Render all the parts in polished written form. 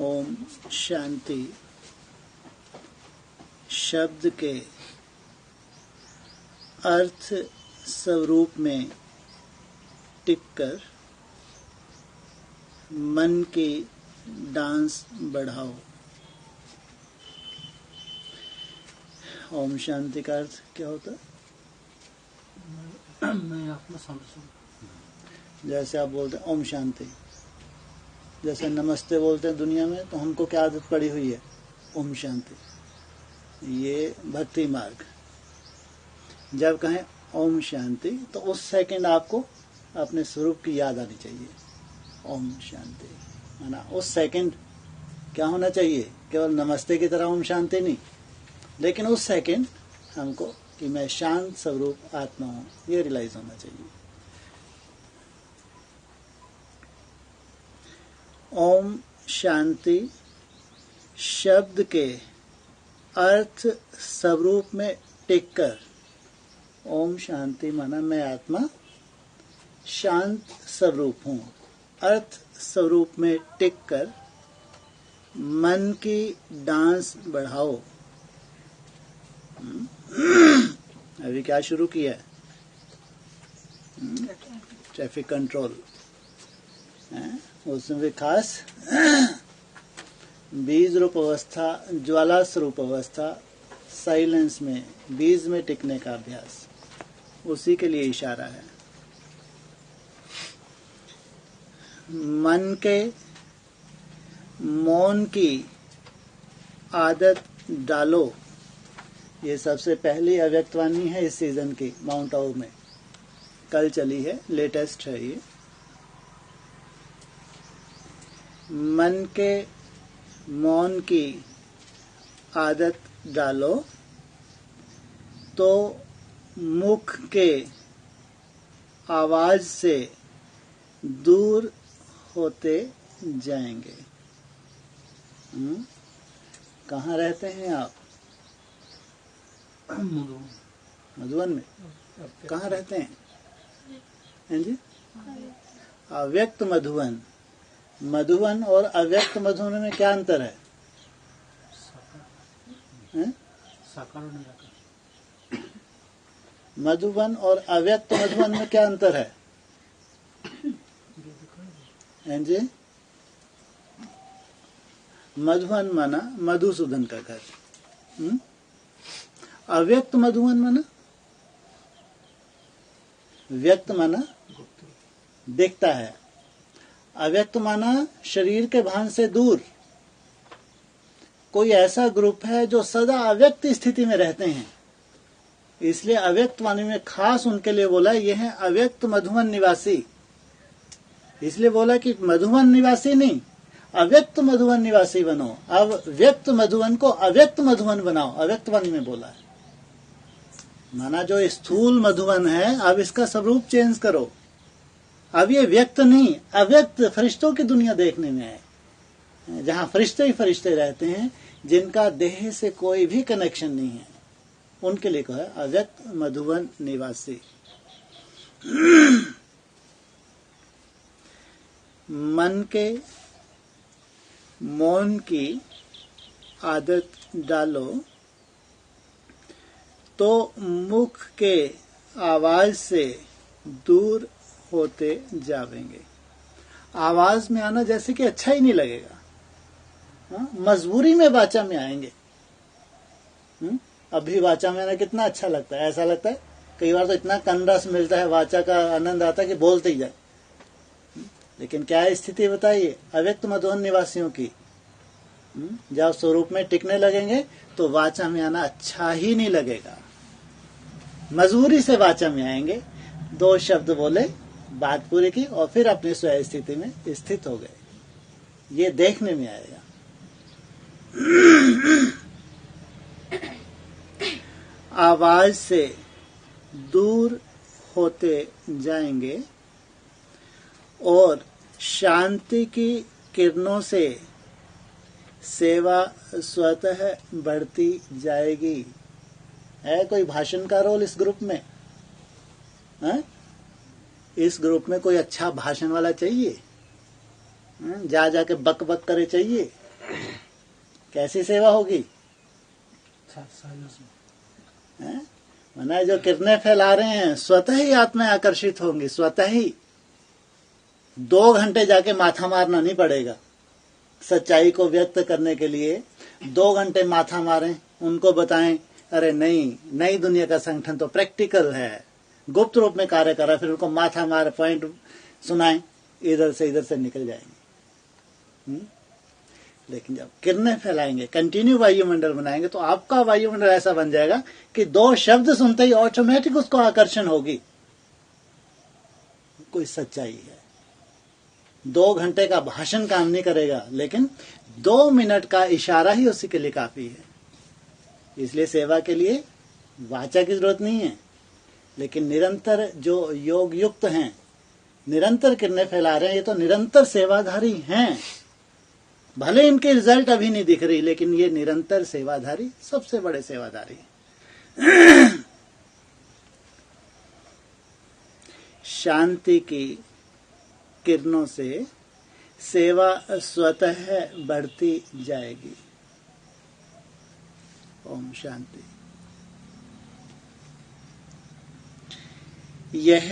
ओम शांति शब्द के अर्थ स्वरूप में टिककर मन की डांस बढ़ाओ। ओम शांति का अर्थ क्या होता है? मैं आत्मा शांति। जैसे आप बोलते हैं ओम शांति, जैसे नमस्ते बोलते हैं दुनिया में, तो हमको क्या आदत पड़ी हुई है? ओम शांति। ये भक्ति मार्ग। जब कहें ओम शांति तो उस सेकंड आपको अपने स्वरूप की याद आनी चाहिए। ओम शांति है ना, उस सेकंड क्या होना चाहिए? केवल नमस्ते की तरह ओम शांति नहीं, लेकिन उस सेकंड हमको कि मैं शांत स्वरूप आत्मा हूं, ये रियलाइज होना चाहिए। ओम शांति शब्द के अर्थ स्वरूप में टिककर, ओम शांति माना मैं आत्मा शांत स्वरूप हूं, अर्थ स्वरूप में टिककर मन की डांस बढ़ाओ। अभी क्या शुरू किया है? Traffic control. उसमें भी खास बीज रूप अवस्था, ज्वाला स्वरूप अवस्था, साइलेंस में, बीज में टिकने का अभ्यास, उसी के लिए इशारा है। मन के मौन की आदत डालो। ये सबसे पहली अव्यक्तवाणी है इस सीजन की, माउंट आबू में कल चली है, लेटेस्ट है ये। मन के मौन की आदत डालो तो मुख के आवाज से दूर होते जाएंगे। कहाँ रहते हैं आप? मधुबन में। कहाँ रहते हैं? हैं जी? अव्यक्त मधुबन। मधुबन और अव्यक्त मधुबन में क्या अंतर है? मधुबन और अव्यक्त मधुबन में क्या अंतर है? हैं जी? मधुबन माना मधुसूदन का घर। अव्यक्त मधुबन माना, व्यक्त माना दिखता है, अव्यक्त माना शरीर के भान से दूर। कोई ऐसा ग्रुप है जो सदा अव्यक्त स्थिति में रहते हैं, इसलिए अव्यक्त वाणी में खास उनके लिए बोला ये है अव्यक्त मधुबन निवासी। इसलिए बोला कि मधुबन निवासी नहीं, अव्यक्त मधुबन निवासी बनो। अब व्यक्त मधुबन को अव्यक्त मधुबन बनाओ, अव्यक्त वाणी में बोला है। माना जो स्थूल मधुबन है, अब इसका स्वरूप चेंज करो। अब ये व्यक्त नहीं, अव्यक्त फरिश्तों की दुनिया देखने में है, जहाँ फरिश्ते ही फरिश्ते रहते हैं, जिनका देह से कोई भी कनेक्शन नहीं है, उनके लिए कहा है अव्यक्त मधुबन निवासी। मन के मौन की आदत डालो तो मुख के आवाज से दूर होते जावेंगे। आवाज में आना जैसे कि अच्छा ही नहीं लगेगा, मजबूरी में वाचा में आएंगे। अभी वाचा में आना कितना अच्छा लगता है, ऐसा लगता है कई बार तो इतना कंरस मिलता है, वाचा का आनंद आता है कि बोलते ही जाए। लेकिन क्या है स्थिति बताइए अव्यक्त मधुबन निवासियों की? जब स्वरूप में टिकने लगेंगे तो वाचा में आना अच्छा ही नहीं लगेगा, मजबूरी से वाचा में आएंगे। 2 शब्द बोले, बात पूरी की और फिर अपनी स्वयं स्थिति में स्थित हो गए। ये देखने में आएगा। आवाज से दूर होते जाएंगे और शांति की किरणों से सेवा स्वतः बढ़ती जाएगी। है कोई भाषण का रोल इस ग्रुप में? है? इस ग्रुप में कोई अच्छा भाषण वाला चाहिए? जा जाके बक बक करे चाहिए? कैसी सेवा होगी? साइलेंस में। हैं? माना जो किरणें फैला रहे हैं स्वतः ही आत्माएं आकर्षित होंगी, स्वतः ही। 2 घंटे जाके माथा मारना नहीं पड़ेगा। सच्चाई को व्यक्त करने के लिए 2 घंटे माथा मारें, उनको बताएं अरे नहीं, नई दुनिया का संगठन तो प्रैक्टिकल है, गुप्त रूप में कार्य कर रहा है, फिर उनको माथा मार पॉइंट सुनाएं, इधर से निकल जाएंगे। लेकिन जब किरणें फैलाएंगे, कंटिन्यू वायुमंडल बनाएंगे, तो आपका वायुमंडल ऐसा बन जाएगा कि 2 शब्द सुनते ही ऑटोमेटिक उसको आकर्षण होगी, कोई सच्चाई है। 2 घंटे का भाषण काम नहीं करेगा, लेकिन 2 मिनट का इशारा ही उसी के लिए काफी है। इसलिए सेवा के लिए वाचा की जरूरत नहीं है, लेकिन निरंतर जो योग युक्त हैं, निरंतर किरणें फैला रहे हैं, ये तो निरंतर सेवाधारी हैं। भले इनके रिजल्ट अभी नहीं दिख रही, लेकिन ये निरंतर सेवाधारी, सबसे बड़े सेवाधारी हैं। शांति की किरणों से सेवा स्वतः बढ़ती जाएगी। ओम शांति। यह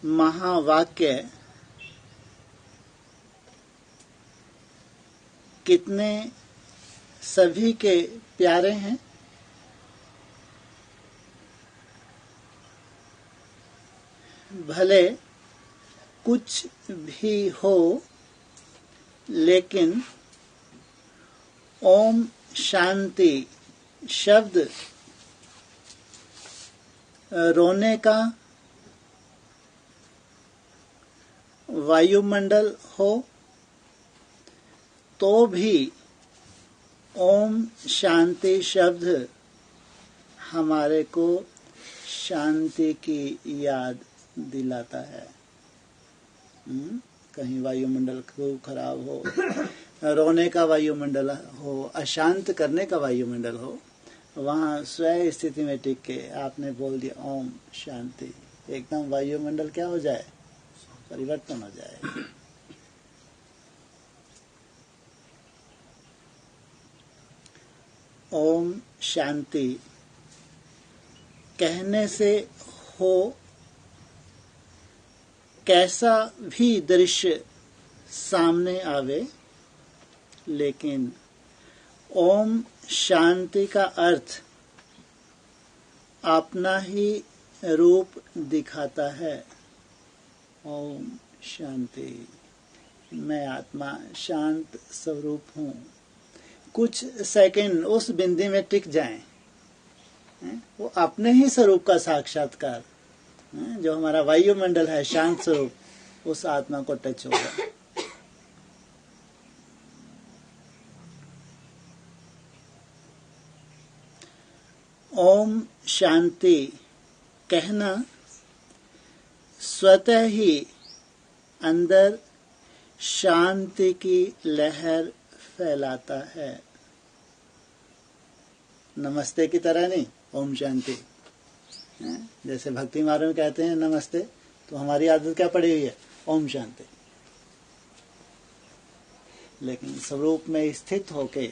महावाक्य कितने सभी के प्यारे हैं। भले कुछ भी हो, लेकिन ओम शांति शब्द रोने का वायुमंडल हो तो भी ओम शांति शब्द हमारे को शांति की याद दिलाता है। कहीं वायुमंडल खूब खराब हो, रोने का वायुमंडल हो, अशांत करने का वायुमंडल हो, वहां स्वयं स्थिति में टिक के आपने बोल दिया ओम शांति, एकदम वायुमंडल क्या हो जाए, परिवर्तन हो जाए। ओम शांति कहने से हो कैसा भी दृश्य सामने आवे, लेकिन ओम शांति का अर्थ अपना ही रूप दिखाता है। ओम शांति, मैं आत्मा शांत स्वरूप हूँ। कुछ सेकंड उस बिंदी में टिक जाएं, वो अपने ही स्वरूप का साक्षात्कार, जो हमारा वायुमंडल है शांत स्वरूप, उस आत्मा को टच होगा। ओम शांति कहना स्वतः ही अंदर शांति की लहर फैलाता है। नमस्ते की तरह नहीं, ओम शांति। जैसे भक्ति मार्ग में कहते हैं नमस्ते, तो हमारी आदत क्या पड़ी हुई है, ओम शांति। लेकिन स्वरूप में स्थित होके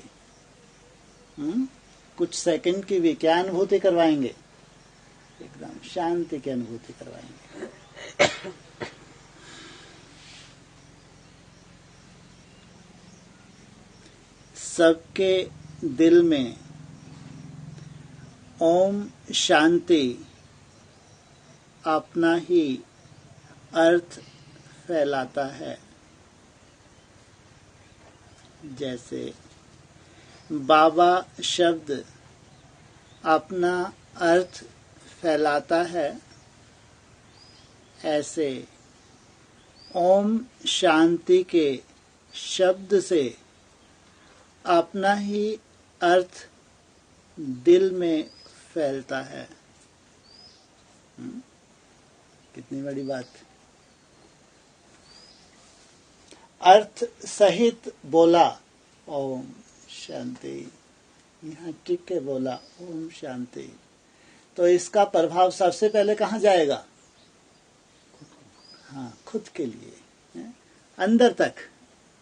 कुछ सेकंड की भी क्या अनुभूति करवाएंगे, एकदम शांति की अनुभूति करवाएंगे। सबके दिल में ओम शांति अपना ही अर्थ फैलाता है। जैसे बाबा शब्द अपना अर्थ फैलाता है, ऐसे ओम शांति के शब्द से अपना ही अर्थ दिल में फैलता है। कितनी बड़ी बात। अर्थ सहित बोला ओम शांति, यहाँ टिक के बोला ओम शांति, तो इसका प्रभाव सबसे पहले कहाँ जाएगा, हाँ खुद के लिए, अंदर तक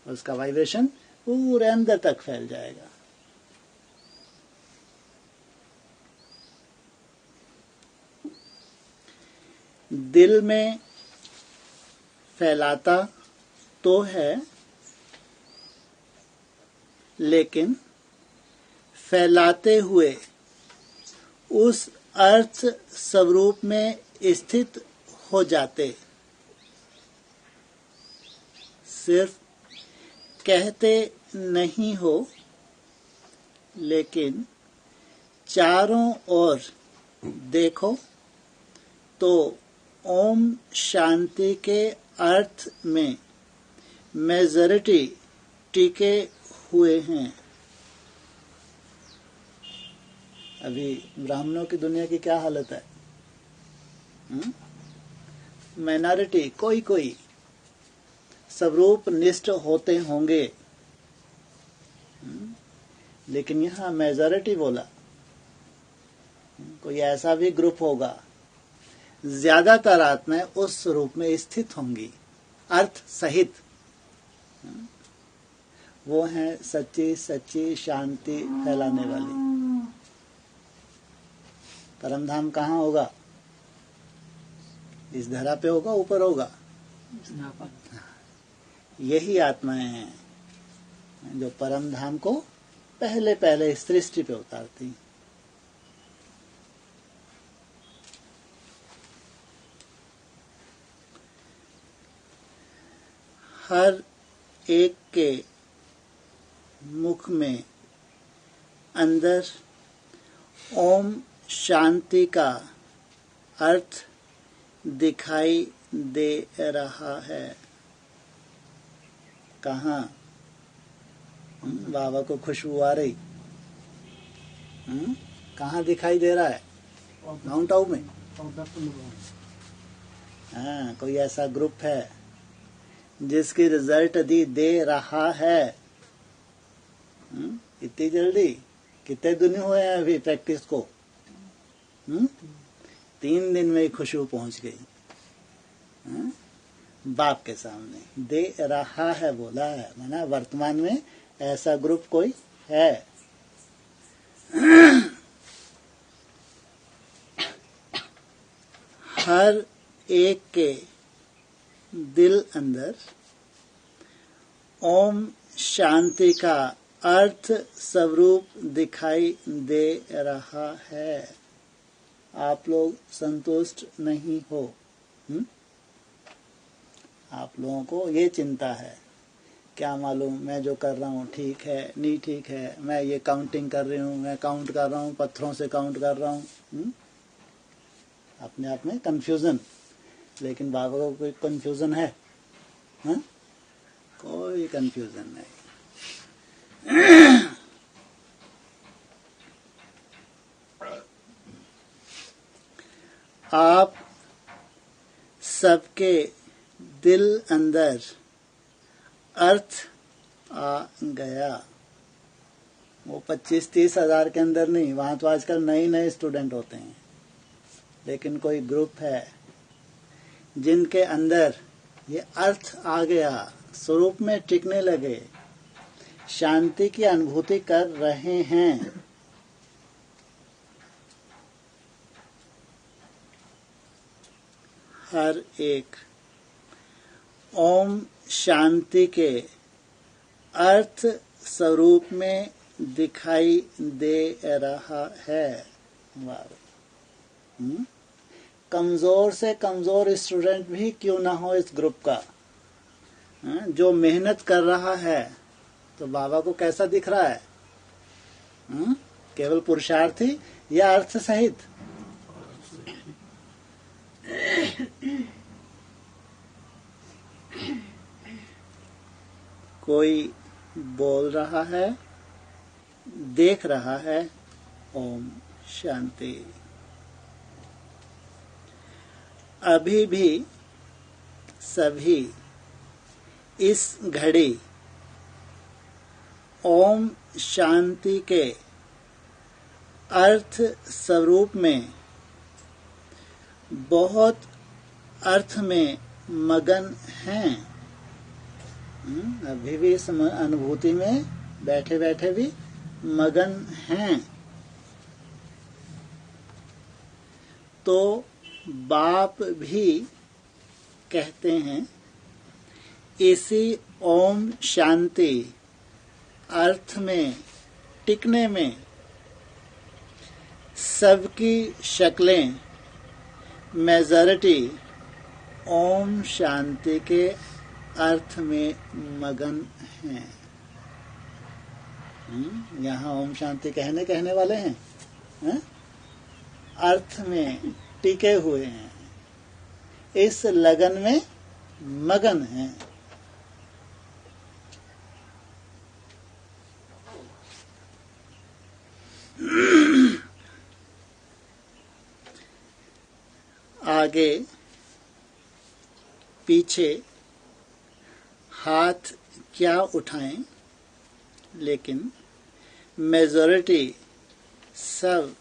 उसका वाइब्रेशन पूरे अंदर तक फैल जाएगा। दिल में फैलाता तो है, लेकिन फैलाते हुए उस अर्थ स्वरूप में स्थित हो जाते। सिर्फ कहते नहीं हो, लेकिन चारों ओर देखो तो ओम शांति के अर्थ में मेजॉरिटी टिके हुए हैं। अभी ब्राह्मणों की दुनिया की क्या हालत है? माइनॉरिटी कोई कोई स्वरूप निष्ठ होते होंगे, लेकिन यहाँ मेजॉरिटी बोला। कोई ऐसा भी ग्रुप होगा, ज्यादातर आत्माएं उस स्वरूप में स्थित होंगी अर्थ सहित। वो है सच्ची सच्ची शांति फैलाने वाली। परमधाम कहाँ होगा? इस धरा पे होगा, ऊपर होगा? यही आत्माएं हैं जो परमधाम को पहले पहले इस सृष्टि पे उतारती। हर एक के मुख में अंदर ओम शांति का अर्थ दिखाई दे रहा है। कहाँ? बाबा को खुशबू आ रही? कहाँ दिखाई दे रहा है? माउंट आबू में? हाँ, कोई ऐसा ग्रुप है जिसकी रिजल्ट दे रहा है। इतनी जल्दी? कितने दिन हुए हैं अभी प्रैक्टिस को? 3 दिन में ही खुशबू पहुंच गई। बाप के सामने दे रहा है बोला है, माना वर्तमान में ऐसा ग्रुप कोई है। हर एक के दिल अंदर ओम शांति का अर्थ स्वरूप दिखाई दे रहा है। आप लोग संतुष्ट नहीं हो? आप लोगों को ये चिंता है, क्या मालूम मैं जो कर रहा हूँ ठीक है नहीं ठीक है, मैं ये काउंटिंग कर रही हूँ, मैं काउंट कर रहा हूँ, पत्थरों से काउंट कर रहा हूँ। अपने आप में कंफ्यूजन। लेकिन बाबा को कोई कंफ्यूजन है? कोई कंफ्यूजन नहीं। आप सबके दिल अंदर अर्थ आ गया। वो 25-30 हजार के अंदर नहीं, वहां तो आजकल नए स्टूडेंट होते हैं, लेकिन कोई ग्रुप है जिनके अंदर ये अर्थ आ गया, स्वरूप में टिकने लगे, शांति की अनुभूति कर रहे हैं। हर एक ओम शांति के अर्थ स्वरूप में दिखाई दे रहा है। कमजोर से कमजोर स्टूडेंट भी क्यों ना हो इस ग्रुप का, जो मेहनत कर रहा है, तो बाबा को कैसा दिख रहा है? केवल पुरुषार्थी या अर्थ सहित? कोई बोल रहा है, देख रहा है, ओम शांति। अभी भी सभी इस घड़ी ओम शांति के अर्थ स्वरूप में बहुत अर्थ में मगन हैं। अभी भी इस अनुभूति में बैठे बैठे भी मगन हैं। तो बाप भी कहते हैं इसी ओम शांति अर्थ में टिकने में सबकी शक्लें मेजॉरिटी ओम शांति के अर्थ में मगन हैं। यहाँ ओम शांति कहने वाले हैं, अर्थ में टिके हुए हैं, इस लगन में मगन हैं। आगे पीछे हाथ क्या उठाएं, लेकिन मेजॉरिटी सब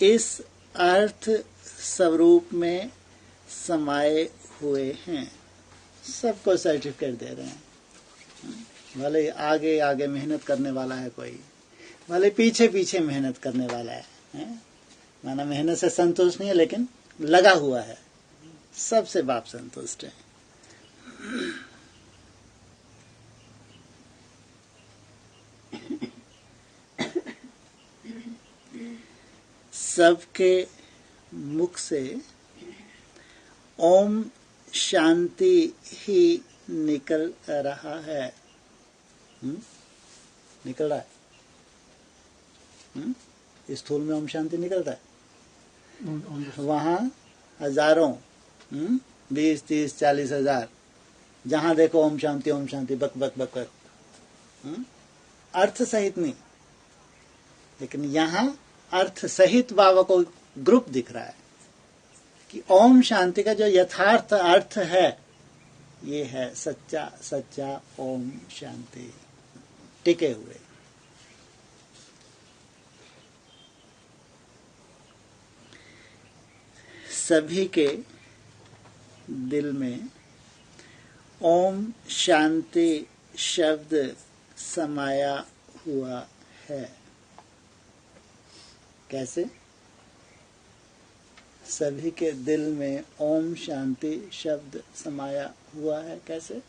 इस अर्थ स्वरूप में समाये हुए हैं। सबको सर्टिफिकेट दे रहे हैं। भले आगे आगे मेहनत करने वाला है कोई, भले पीछे पीछे मेहनत करने वाला है? माना मेहनत से संतुष्ट नहीं है लेकिन लगा हुआ है। सबसे बाप संतुष्ट है। सबके मुख से ओम शांति ही निकल रहा है। निकल रहा है। स्थूल में ओम शांति निकल रहा है। वहां हजारों 20, 30, 40 हजार जहां देखो ओम शांति बक बक बक बक। अर्थ सहित नहीं, लेकिन यहाँ अर्थ सहित बाबा को ग्रुप दिख रहा है कि ओम शांति का जो यथार्थ अर्थ है ये है सच्चा सच्चा ओम शांति टिके हुए। सभी के दिल में ओम शांति शब्द समाया हुआ है। कैसे? सभी के दिल में ओम शांति शब्द समाया हुआ है। कैसे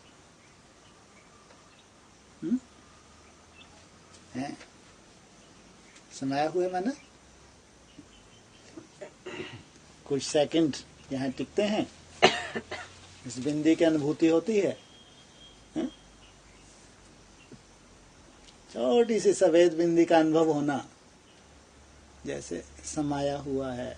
है? समाया हुआ माना कुछ सेकंड यहाँ टिकते हैं, इस बिंदी की अनुभूति होती है। छोटी सी सफेद बिंदी का अनुभव होना जैसे समाया हुआ है।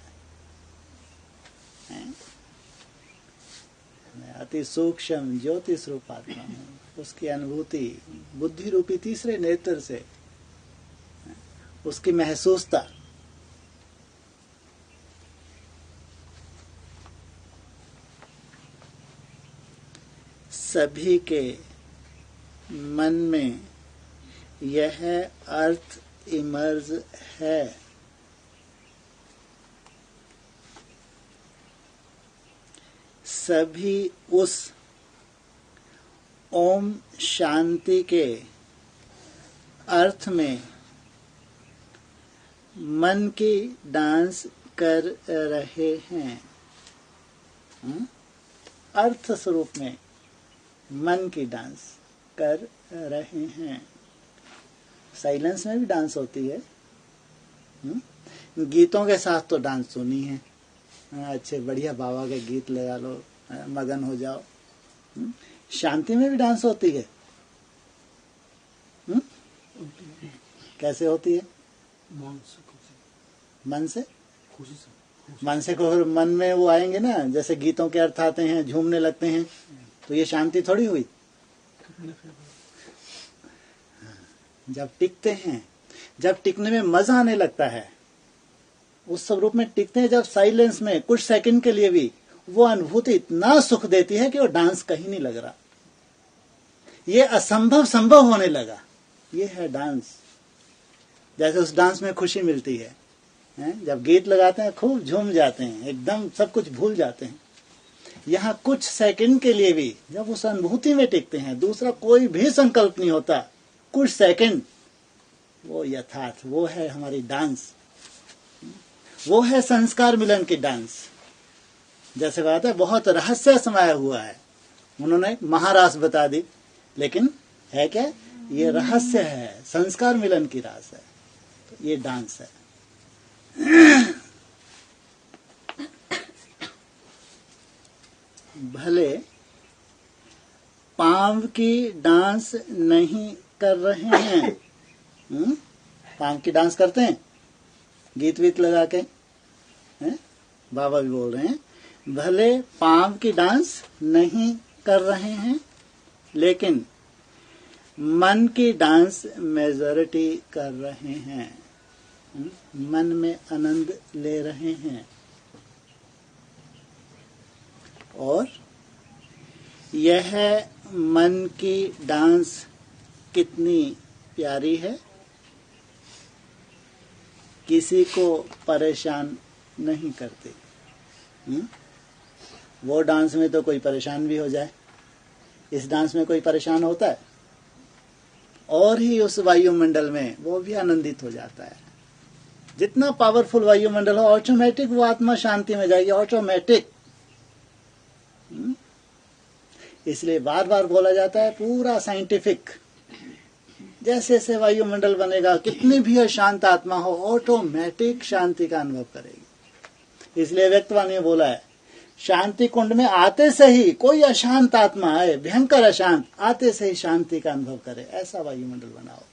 अति सूक्ष्म ज्योति स्वरूप आत्मा हूँ, उसकी अनुभूति बुद्धि रूपी तीसरे नेत्र से, उसकी महसूसता। सभी के मन में यह अर्थ इमर्ज है। सभी उस ओम शांति के अर्थ में मन की डांस कर रहे हैं। अर्थ स्वरूप में मन की डांस कर रहे हैं। साइलेंस में भी डांस होती है। गीतों के साथ तो डांस सुनी है। अच्छे बढ़िया बाबा के गीत लगा लो, मगन हो जाओ। शांति में भी डांस होती है। कैसे होती है? मन से मन में वो आएंगे ना, जैसे गीतों के अर्थ आते हैं, झूमने लगते हैं, तो ये शांति थोड़ी हुई। जब टिकते हैं, जब टिकने में मजा आने लगता है, उस स्वरूप में टिकते हैं, जब साइलेंस में कुछ सेकंड के लिए भी, वो अनुभूति इतना सुख देती है कि वो डांस कहीं नहीं लग रहा। ये असंभव संभव होने लगा। ये है डांस। जैसे उस डांस में खुशी मिलती है, जब गीत लगाते हैं खूब झूम जाते हैं, एकदम सब कुछ भूल जाते हैं। यहाँ कुछ सेकंड के लिए भी जब उस अनुभूति में टिकते हैं, दूसरा कोई भी संकल्प नहीं होता, कुछ सेकंड, वो यथार्थ, वो है हमारी डांस, वो है संस्कार मिलन की डांस। जैसे बात है, बहुत रहस्य समाया हुआ है, उन्होंने महारास बता दी, लेकिन है क्या, ये रहस्य है, संस्कार मिलन की रास है, तो ये डांस है। भले पांव की डांस नहीं कर रहे हैं, पांव की डांस करते हैं गीत वीत लगा के, बाबा भी बोल रहे हैं, भले पांव की डांस नहीं कर रहे हैं, लेकिन मन की डांस मेजॉरिटी कर रहे हैं, मन में आनंद ले रहे हैं। और यह मन की डांस कितनी प्यारी है, किसी को परेशान नहीं करती। वो डांस में तो कोई परेशान भी हो जाए, इस डांस में कोई परेशान होता है, और ही उस वायुमंडल में वो भी आनंदित हो जाता है। जितना पावरफुल वायुमंडल हो, ऑटोमेटिक वो आत्मा शांति में जाएगी, ऑटोमेटिक। इसलिए बार बार बोला जाता है, पूरा साइंटिफिक, जैसे जैसे वायुमंडल बनेगा, कितनी भी अशांत आत्मा हो, ऑटोमेटिक शांति का अनुभव करेगी। इसलिए व्यक्तवाणी में बोला है, शांति कुंड में आते से ही कोई अशांत आत्मा आए, भयंकर अशांत, आते से ही शांति का अनुभव करे, ऐसा वायुमंडल बनाओ।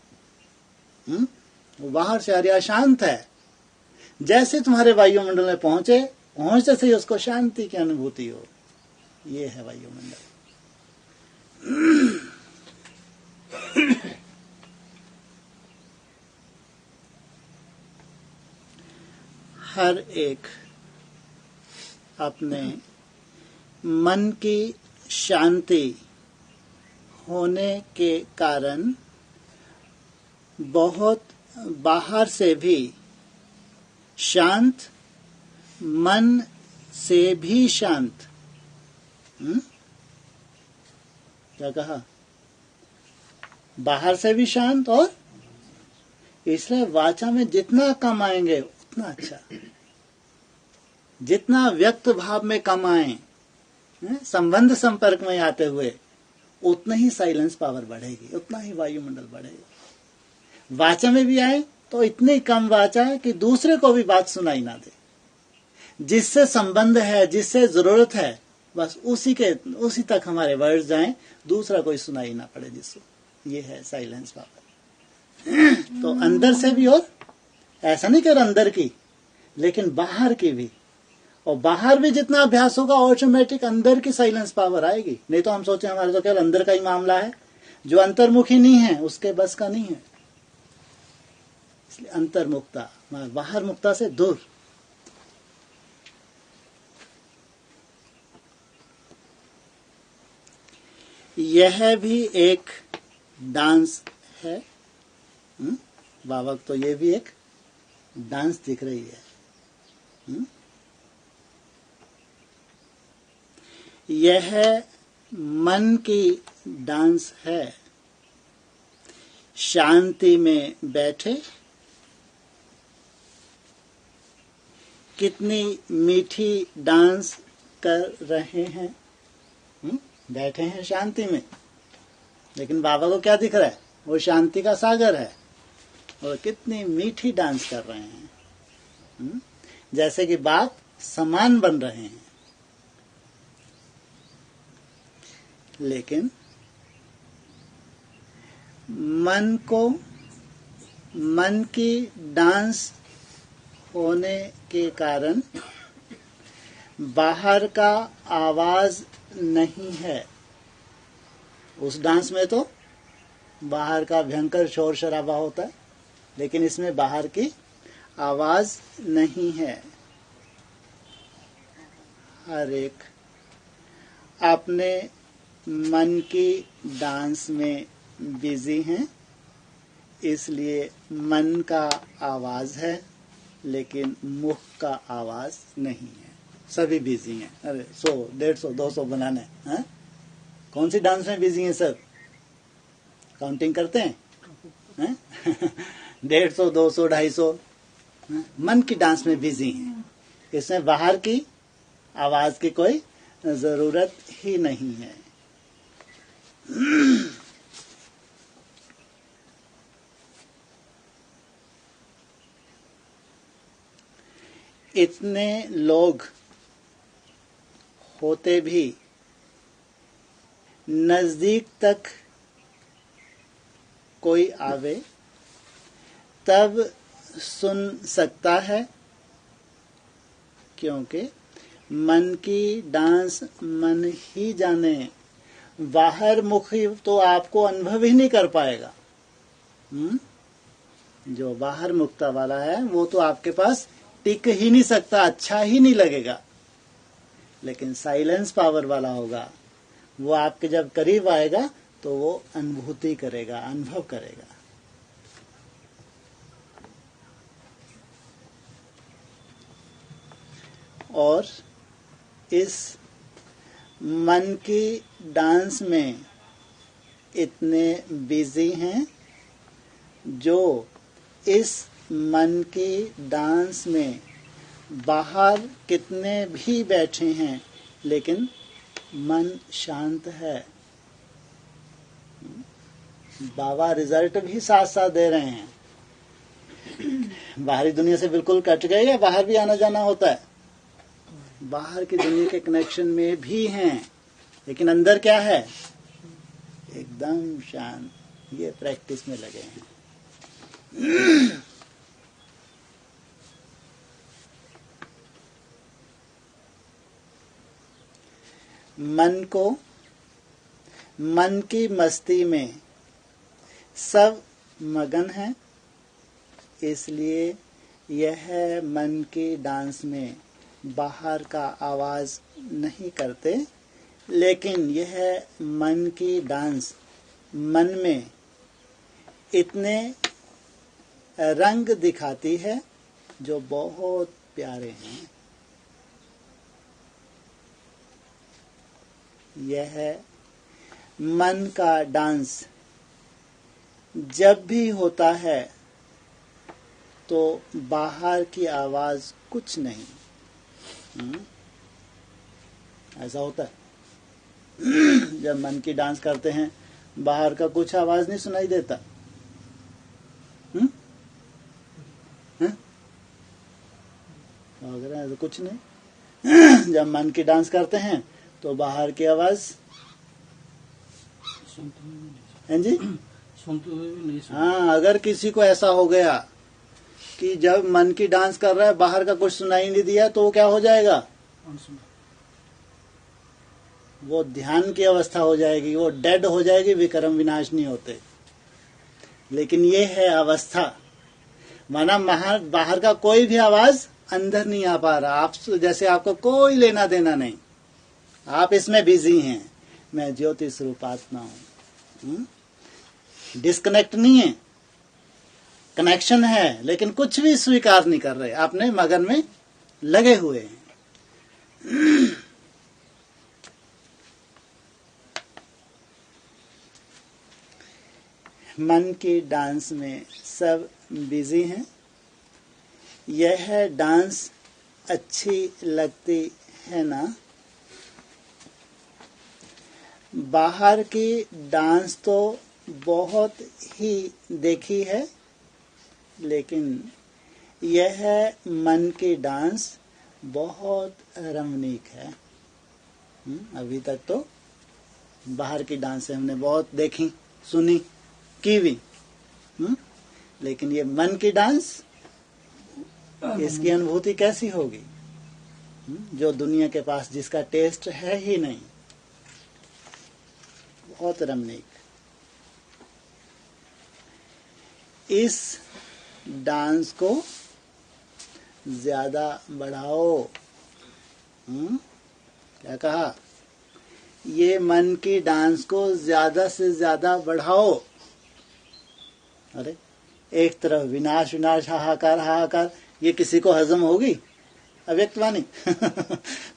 वो बाहर से आ रहा अशांत है, जैसे तुम्हारे वायुमंडल में पहुंचते से ही उसको शांति की अनुभूति हो, ये है वायुमंडल। हर एक अपने मन की शांति होने के कारण बहुत बाहर से भी शांत, मन से भी शांत। क्या कहा? बाहर से भी शांत, और इसलिए वाचा में जितना कम आएंगे उतना अच्छा, जितना व्यक्त भाव में कम आए, संबंध संपर्क में आते हुए, उतना ही साइलेंस पावर बढ़ेगी, उतना ही वायुमंडल बढ़ेगा। वाचा में भी आए तो इतनी कम वाचा है कि दूसरे को भी बात सुनाई ना दे, जिससे संबंध है, जिससे जरूरत है, बस उसी तक हमारे वर्ड्स जाएं, दूसरा कोई सुनाई ना पड़े जिसको। ये है साइलेंस पावर। तो अंदर से भी, और ऐसा नहीं कर अंदर की, लेकिन बाहर की भी, और बाहर भी जितना अभ्यास होगा ऑटोमेटिक अंदर की साइलेंस पावर आएगी। नहीं तो हम सोचे हमारे तो केवल अंदर का ही मामला है, जो अंतर्मुखी नहीं है उसके बस का नहीं है। इसलिए अंतर्मुक्ता, बाहर मुक्ता से दूर। यह भी एक डांस है। बाबा तो ये भी एक डांस दिख रही है। यह मन की डांस है। शांति में बैठे, कितनी मीठी डांस कर रहे हैं। बैठे हैं शांति में, लेकिन बाबा को क्या दिख रहा है? वो शांति का सागर है, और कितनी मीठी डांस कर रहे हैं, जैसे कि बाप समान बन रहे हैं। लेकिन मन की डांस होने के कारण बाहर का आवाज नहीं है। उस डांस में तो बाहर का भयंकर शोर शराबा होता है, लेकिन इसमें बाहर की आवाज नहीं है। हर एक अपने मन की डांस में बिजी हैं, इसलिए मन का आवाज है, लेकिन मुख का आवाज नहीं है। सभी बिजी हैं। अरे 100, 150, 200 बनाने हैं। कौन सी डांस में बिजी हैं सब? काउंटिंग करते हैं? 150, 200, 250 मन की डांस में बिजी हैं। इसमें बाहर की आवाज की कोई जरूरत ही नहीं है। इतने लोग होते भी नजदीक तक कोई आवे तब सुन सकता है, क्योंकि मन की डांस मन ही जाने। बाहर मुखी तो आपको अनुभव ही नहीं कर पाएगा। जो बाहर मुक्ता वाला है वो तो आपके पास टिक ही नहीं सकता, अच्छा ही नहीं लगेगा। लेकिन साइलेंस पावर वाला होगा, वो आपके जब करीब आएगा तो वो अनुभूति करेगा, अनुभव करेगा। और इस मन की डांस में इतने बिजी हैं जो इस मन की डांस में बाहर कितने भी बैठे हैं लेकिन मन शांत है। बाबा रिजल्ट भी साथ साथ दे रहे हैं। बाहरी दुनिया से बिल्कुल कट गए या बाहर भी आना जाना होता है? बाहर की दुनिया के कनेक्शन में भी हैं, लेकिन अंदर क्या है? एकदम शांत। ये प्रैक्टिस में लगे हैं। मन को मन की मस्ती में सब मगन है, इसलिए यह मन की डांस में बाहर का आवाज नहीं करते, लेकिन यह मन की डांस मन में इतने रंग दिखाती है जो बहुत प्यारे हैं। यह मन का डांस जब भी होता है तो बाहर की आवाज कुछ नहीं। ऐसा होता है। जब मन की डांस करते हैं बाहर का कुछ आवाज नहीं सुनाई देता। अगर ऐसा कुछ नहीं। जब मन की डांस करते हैं तो बाहर की आवाज हैं जी। हाँ, अगर किसी को ऐसा हो गया कि जब मन की डांस कर रहा है बाहर का कुछ सुनाई नहीं दिया तो वो क्या हो जाएगा? वो ध्यान की अवस्था हो जाएगी, वो डेड हो जाएगी, विक्रम विनाश नहीं होते। लेकिन ये है अवस्था, माना बाहर का कोई भी आवाज अंदर नहीं आ पा रहा। आप जैसे आपको कोई लेना देना नहीं, आप इसमें बिजी हैं। मैं ज्योति स्वरूप आत्मा हूं। डिस्कनेक्ट नहीं है, कनेक्शन है, लेकिन कुछ भी स्वीकार नहीं कर रहे, अपने मगन में लगे हुए हैं। मन की डांस में सब बिजी हैं। यह डांस अच्छी लगती है ना? बाहर की डांस तो बहुत ही देखी है, लेकिन यह मन की डांस बहुत रमणीक है। अभी तक तो बाहर की डांस हमने बहुत देखी, सुनी, की भी, लेकिन ये मन की डांस, इसकी अनुभूति कैसी होगी? जो दुनिया के पास जिसका टेस्ट है ही नहीं। बहुत रमणीक। इस डांस को ज्यादा बढ़ाओ। क्या कहा? ये मन की डांस को ज्यादा से ज्यादा बढ़ाओ। अरे एक तरफ विनाश विनाश हाहाकार हाहाकार, ये किसी को हजम होगी? अव्यक्त वाणी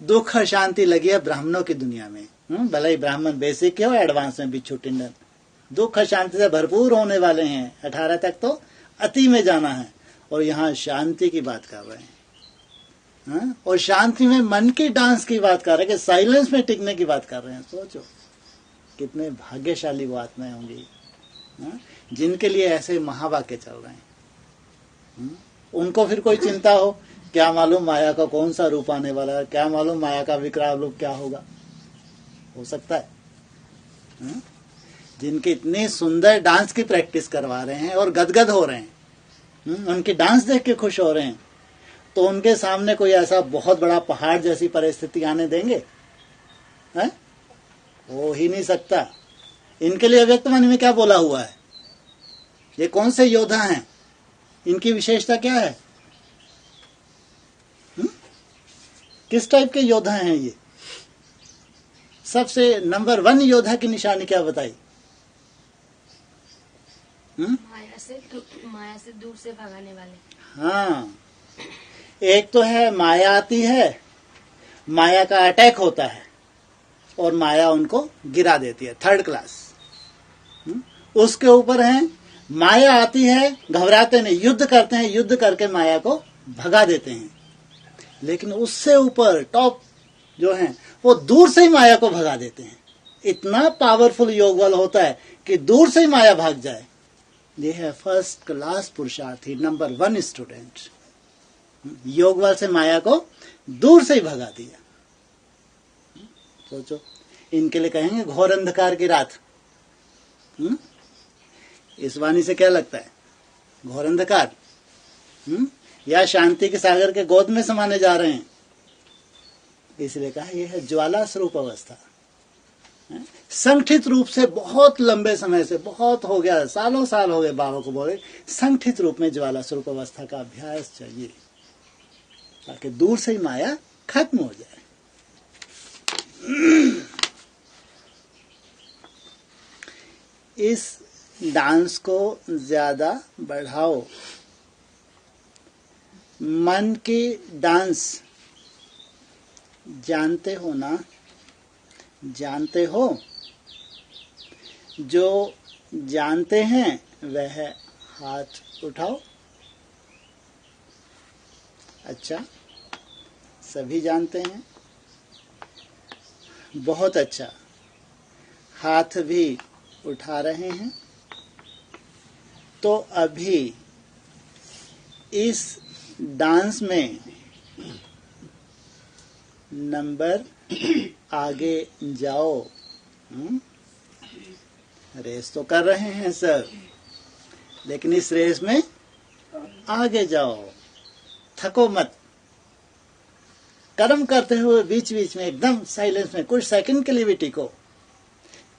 दुख और शांति लगी है ब्राह्मणों की दुनिया में। भले ही ब्राह्मण बेसिक हो एडवांस में बिच्छू टिंडन, दुख और शांति से भरपूर होने वाले हैं। 18 तक तो अति में जाना है, और यहाँ शांति की बात कर रहे हैं। और शांति में मन की डांस की बात कर रहे हैं, कि साइलेंस में टिकने की बात कर रहे हैं। सोचो कितने भाग्यशाली वो आत्माएं होंगी जिनके लिए ऐसे महावाक्य चल रहे हैं। उनको फिर कोई चिंता हो, क्या मालूम माया का कौन सा रूप आने वाला है, क्या मालूम माया का विकराल रूप क्या होगा, हो सकता है। जिनकी इतनी सुंदर डांस की प्रैक्टिस करवा रहे हैं और गदगद हो रहे हैं, उनकी डांस देख के खुश हो रहे हैं, तो उनके सामने कोई ऐसा बहुत बड़ा पहाड़ जैसी परिस्थिति आने देंगे? हैं? हो ही नहीं सकता। इनके लिए अव्यक्त वाणी में क्या बोला हुआ है? ये कौन से योद्धा हैं? इनकी विशेषता क्या है? किस टाइप के योद्धा हैं ये? सबसे नंबर 1 योद्धा की निशानी क्या बताई? माया से दूर से भगाने वाले। हाँ, एक तो है माया आती है, माया का अटैक होता है और माया उनको गिरा देती है, 3rd क्लास। उसके ऊपर है माया आती है, घबराते नहीं, युद्ध करते हैं, युद्ध करके माया को भगा देते हैं। लेकिन उससे ऊपर टॉप जो है वो दूर से ही माया को भगा देते हैं। इतना पावरफुल योग बल होता है कि दूर से ही माया भाग जाए। ये है 1st क्लास पुरुषार्थी, नंबर 1 स्टूडेंट। योग बल से माया को दूर से ही भगा दिया। सोचो, इनके लिए कहेंगे घोर अंधकार की रात। इस वाणी से क्या लगता है? घोर अंधकार या शांति के सागर के गोद में समाने जा रहे हैं? इसलिए कहा यह है ज्वाला स्वरूप अवस्था। संगठित रूप से बहुत लंबे समय से, बहुत हो गया, सालों साल हो गए बाबा को बोले, संगठित रूप में ज्वाला स्वरूप अवस्था का अभ्यास चाहिए, ताकि दूर से ही माया खत्म हो जाए। इस डांस को ज्यादा बढ़ाओ। मन की डांस जानते हो ना? जानते हो? जो जानते हैं वह हाथ उठाओ। अच्छा, सभी जानते हैं, बहुत अच्छा। हाथ भी उठा रहे हैं। तो अभी इस डांस में नंबर आगे जाओ। रेस तो कर रहे हैं सब, लेकिन इस रेस में आगे जाओ, थको मत। कर्म करते हुए बीच बीच में एकदम साइलेंस में कुछ सेकंड के लिए भी टिको।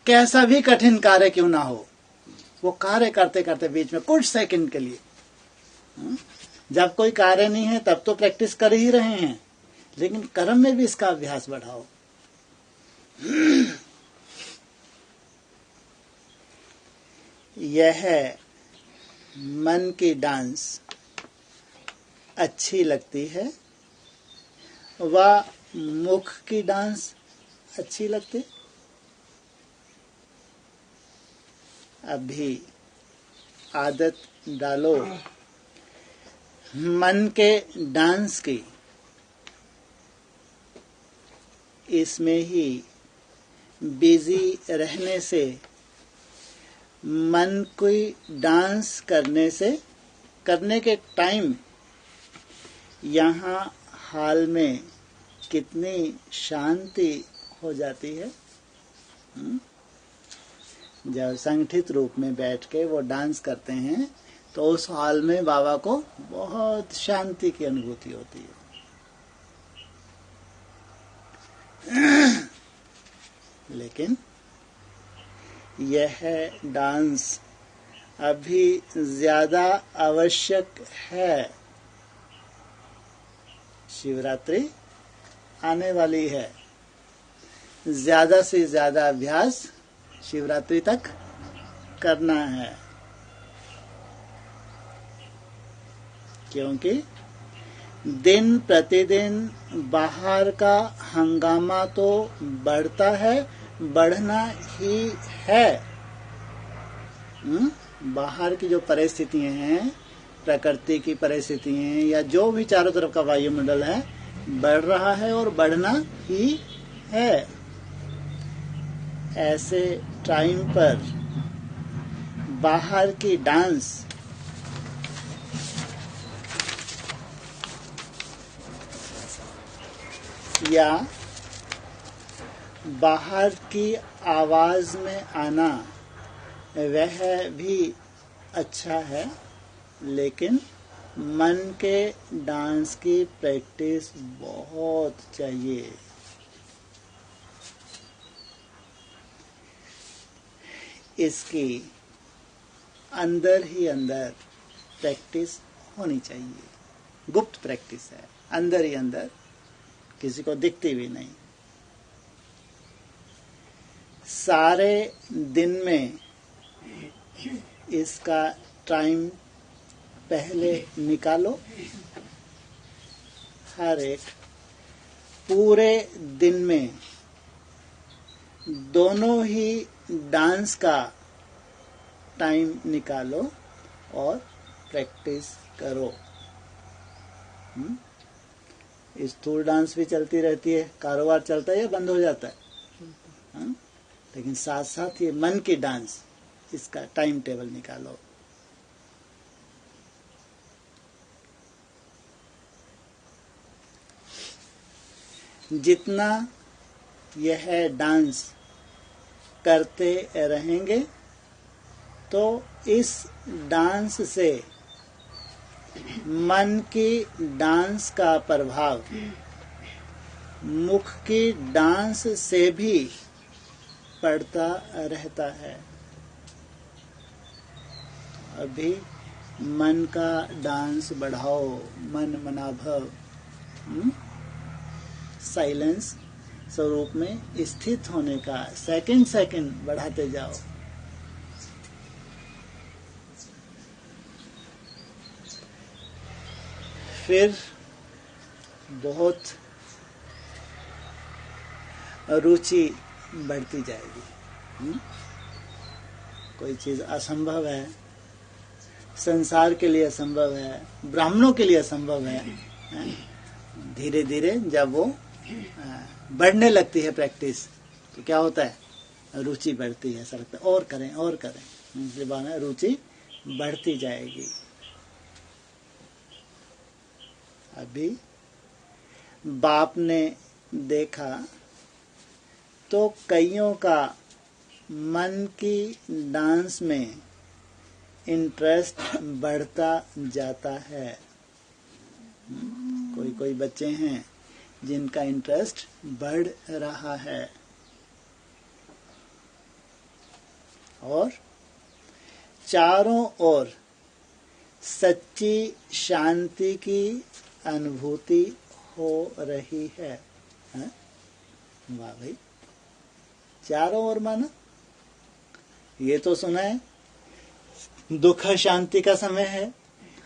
कैसा भी कठिन कार्य क्यों ना हो, वो कार्य करते करते बीच में कुछ सेकंड के लिए। जब कोई कार्य नहीं है तब तो प्रैक्टिस कर ही रहे हैं, लेकिन कर्म में भी इसका अभ्यास बढ़ाओ। यह मन की डांस अच्छी लगती है, वह मुख की डांस अच्छी लगती? अभी आदत डालो मन के डांस की। इसमें ही बिजी रहने से, मन कोई डांस करने के टाइम यहाँ हाल में कितनी शांति हो जाती है। जब संगठित रूप में बैठ के वो डांस करते हैं तो उस हाल में बाबा को बहुत शांति की अनुभूति होती है। लेकिन यह डांस अभी ज्यादा आवश्यक है। शिवरात्रि आने वाली है, ज्यादा से ज्यादा अभ्यास शिवरात्रि तक करना है, क्योंकि दिन प्रतिदिन बाहर का हंगामा तो बढ़ता है, बढ़ना ही है। बाहर की जो परिस्थितियां हैं, प्रकृति की परिस्थितियां हैं, या जो भी चारों तरफ का वायुमंडल है, बढ़ रहा है और बढ़ना ही है। ऐसे टाइम पर बाहर की डांस या बाहर की आवाज में आना वह भी अच्छा है, लेकिन मन के डांस की प्रैक्टिस बहुत चाहिए। इसकी अंदर ही अंदर प्रैक्टिस होनी चाहिए। गुप्त प्रैक्टिस है, अंदर ही अंदर, किसी को दिखती भी नहीं। सारे दिन में इसका टाइम पहले निकालो। हर एक पूरे दिन में दोनों ही डांस का टाइम निकालो और प्रैक्टिस करो। स्थूल डांस भी चलती रहती है, कारोबार चलता है या बंद हो जाता है, लेकिन साथ साथ ये मन की डांस, इसका टाइम टेबल निकालो। जितना यह डांस करते रहेंगे तो इस डांस से मन की डांस का प्रभाव मुख की डांस से भी पड़ता रहता है। अभी मन का डांस बढ़ाओ, मन मनाभव, साइलेंस स्वरूप में स्थित होने का सेकंड सेकंड बढ़ाते जाओ। फिर बहुत रुचि बढ़ती जाएगी। कोई चीज असंभव है, संसार के लिए असंभव है, ब्राह्मणों के लिए असंभव है, धीरे धीरे जब वो बढ़ने लगती है प्रैक्टिस, तो क्या होता है, रुचि बढ़ती है। सड़क पे और करें और करें, इसलिए बात रुचि बढ़ती जाएगी। अभी बाप ने देखा तो कईयों का मन की डांस में इंटरेस्ट बढ़ता जाता है। कोई कोई बच्चे हैं जिनका इंटरेस्ट बढ़ रहा है और चारों ओर सच्ची शांति की अनुभूति हो रही है। वाह भाई, चारों ओर माना, ये तो सुना है दुख शांति का समय है,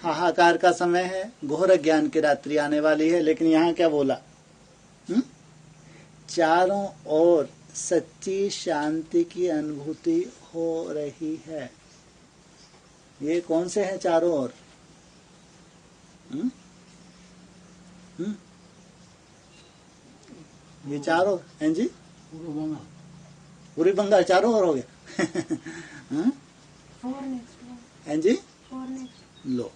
हाहाकार का समय है, घोर ज्ञान की रात्रि आने वाली है, लेकिन यहाँ क्या बोला, चारों ओर सच्ची शांति की अनुभूति हो रही है। ये कौन से हैं चारों ओर? ये चारों हैं जी, पूरी बंगाल चारों ओर हो गया। हैं जी, लो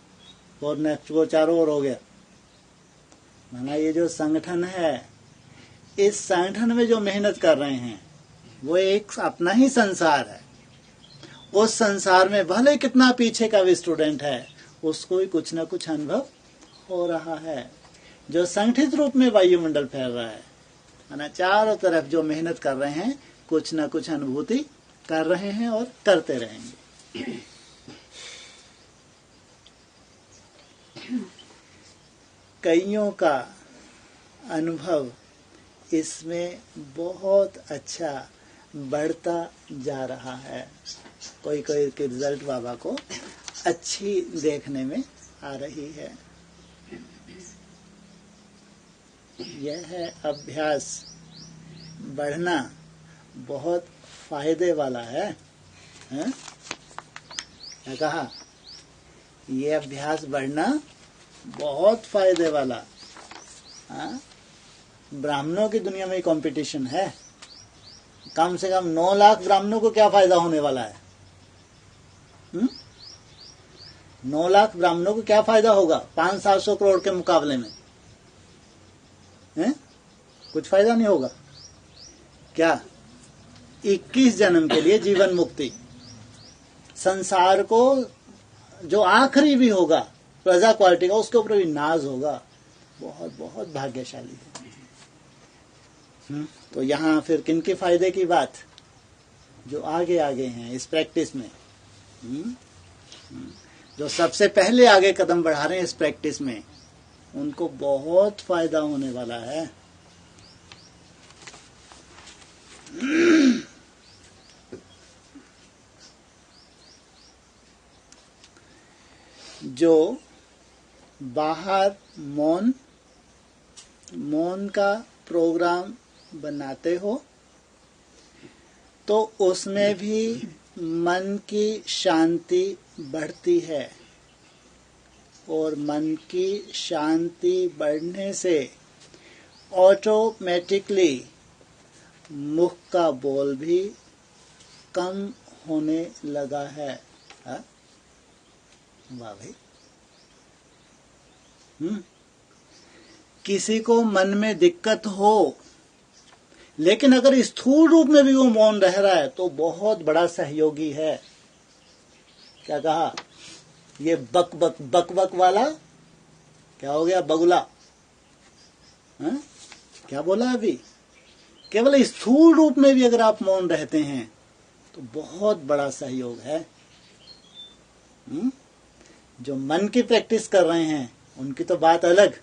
और नेक्स्ट वो चारों ओर हो गया। माना ये जो संगठन है, इस संगठन में जो मेहनत कर रहे हैं वो एक अपना ही संसार है। उस संसार में भले कितना पीछे का भी स्टूडेंट है, उसको ही कुछ ना कुछ अनुभव हो रहा है। जो संगठित रूप में वायुमंडल फैल रहा है, माना चारों तरफ जो मेहनत कर रहे हैं, कुछ ना कुछ अनुभूति कर रहे हैं और करते रहेंगे। कईयों का अनुभव इसमें बहुत अच्छा बढ़ता जा रहा है। कोई कोई के रिजल्ट बाबा को अच्छी देखने में आ रही है। यह है अभ्यास बढ़ना बहुत फायदे वाला है, हैं? क्या कहा? ये अभ्यास बढ़ना बहुत फायदे वाला। हाँ? ब्राह्मणों की दुनिया में कंपटीशन है, कम से कम 9 लाख ब्राह्मणों को क्या फायदा होने वाला है? 9 लाख ब्राह्मणों को क्या फायदा होगा 500-700 करोड़ के मुकाबले में? हैं? कुछ फायदा नहीं होगा क्या? 21 जन्म के लिए जीवन मुक्ति, संसार को जो आखिरी भी होगा प्रजा क्वालिटी का, उसके ऊपर भी नाज होगा। बहुत बहुत भाग्यशाली है। तो यहाँ फिर किनके फायदे की बात? जो आगे आगे हैं इस प्रैक्टिस में, जो सबसे पहले आगे कदम बढ़ा रहे हैं इस प्रैक्टिस में, उनको बहुत फायदा होने वाला है। जो बाहर मौन का प्रोग्राम बनाते हो तो उसमें भी मन की शांति बढ़ती है, और मन की शांति बढ़ने से ऑटोमेटिकली मुख का बोल भी कम होने लगा है। हा? वाह भाई। किसी को मन में दिक्कत हो, लेकिन अगर स्थूल रूप में भी वो मौन रह रहा है तो बहुत बड़ा सहयोगी है। क्या कहा? ये बक बक बक बक वाला क्या हो गया? बगुला। हा? क्या बोला अभी? केवल स्थूल रूप में भी अगर आप मौन रहते हैं तो बहुत बड़ा सहयोग है। जो मन की प्रैक्टिस कर रहे हैं उनकी तो बात अलग,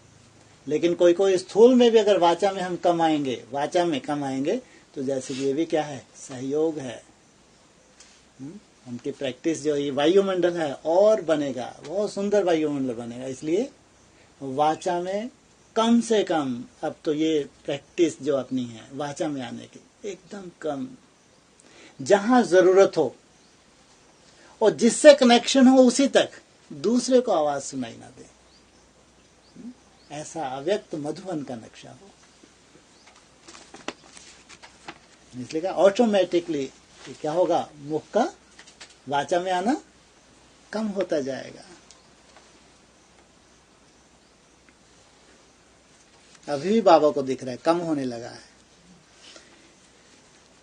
लेकिन कोई कोई स्थूल में भी अगर वाचा में हम कमाएंगे तो जैसे कि ये भी क्या है? सहयोग है। उनकी प्रैक्टिस जो ये वायुमंडल है और बनेगा, बहुत सुंदर वायुमंडल बनेगा। इसलिए वाचा में कम से कम, अब तो ये प्रैक्टिस जो अपनी है वाचा में आने की, एकदम कम, जहां जरूरत हो और जिससे कनेक्शन हो उसी तक, दूसरे को आवाज सुनाई ना दे। ऐसा अव्यक्त मधुबन का नक्शा हो। इसलिए क्या ऑटोमेटिकली क्या होगा? मुख का वाचा में आना कम होता जाएगा। अभी भी बाबा को दिख रहा है कम होने लगा है।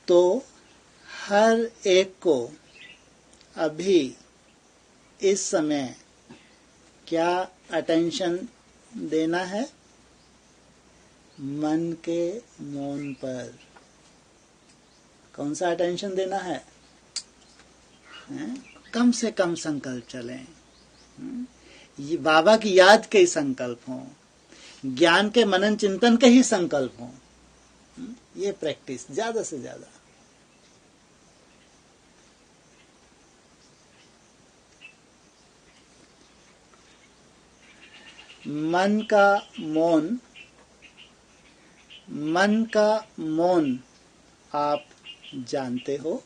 तो हर एक को अभी इस समय क्या अटेंशन देना है? मन के मौन पर। कौन सा अटेंशन देना है? कम से कम संकल्प चलें, ये बाबा की याद के ही संकल्प हों, ज्ञान के मनन चिंतन के ही संकल्प हों। ये प्रैक्टिस ज्यादा से ज्यादा। मन का मौन आप जानते हो?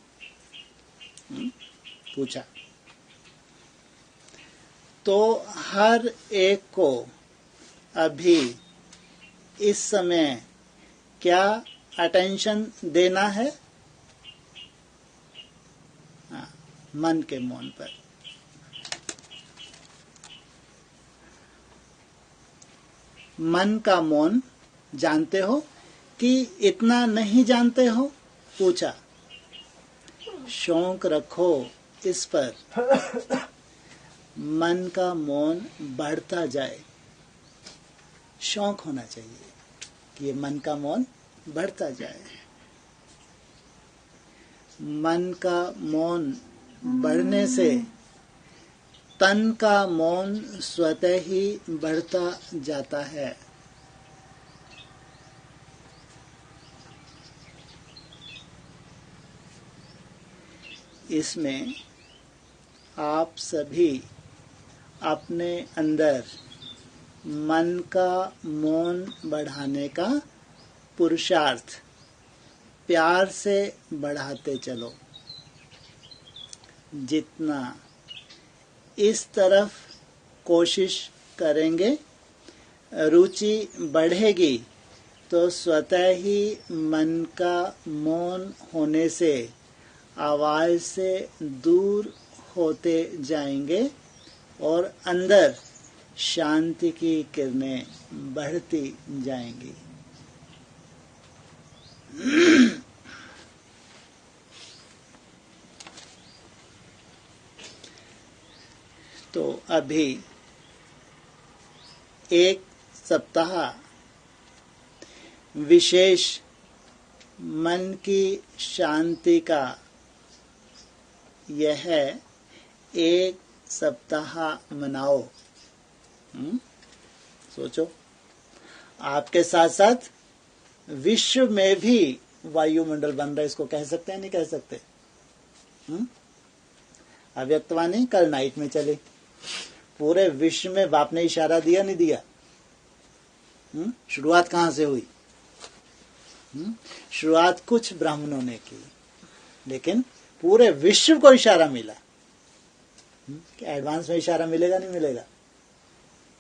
पूछा। तो हर एक को अभी इस समय क्या अटेंशन देना है? मन के मौन पर। मन का मौन जानते हो कि इतना नहीं जानते हो? पूछा। शौक रखो इस पर, मन का मौन बढ़ता जाए। शौक होना चाहिए कि ये मन का मौन बढ़ता जाए। मन का मौन बढ़ने से तन का मौन स्वतः ही बढ़ता जाता है। इसमें आप सभी अपने अंदर मन का मौन बढ़ाने का पुरुषार्थ प्यार से बढ़ाते चलो। जितना इस तरफ कोशिश करेंगे, रुचि बढ़ेगी, तो स्वतः ही मन का मौन होने से आवाज से दूर होते जाएंगे और अंदर शांति की किरणें बढ़ती जाएंगी। तो अभी एक सप्ताह विशेष मन की शांति का यह एक सप्ताह मनाओ। सोचो, आपके साथ साथ विश्व में भी वायुमंडल बन रहा है, इसको कह सकते हैं नहीं कह सकते? अव्यक्तवाणी कल नाइट में चली, पूरे विश्व में बाप ने इशारा दिया नहीं दिया? शुरुआत कहां से हुई? शुरुआत कुछ ब्राह्मणों ने की, लेकिन पूरे विश्व को इशारा मिला। कि एडवांस में इशारा मिलेगा नहीं मिलेगा?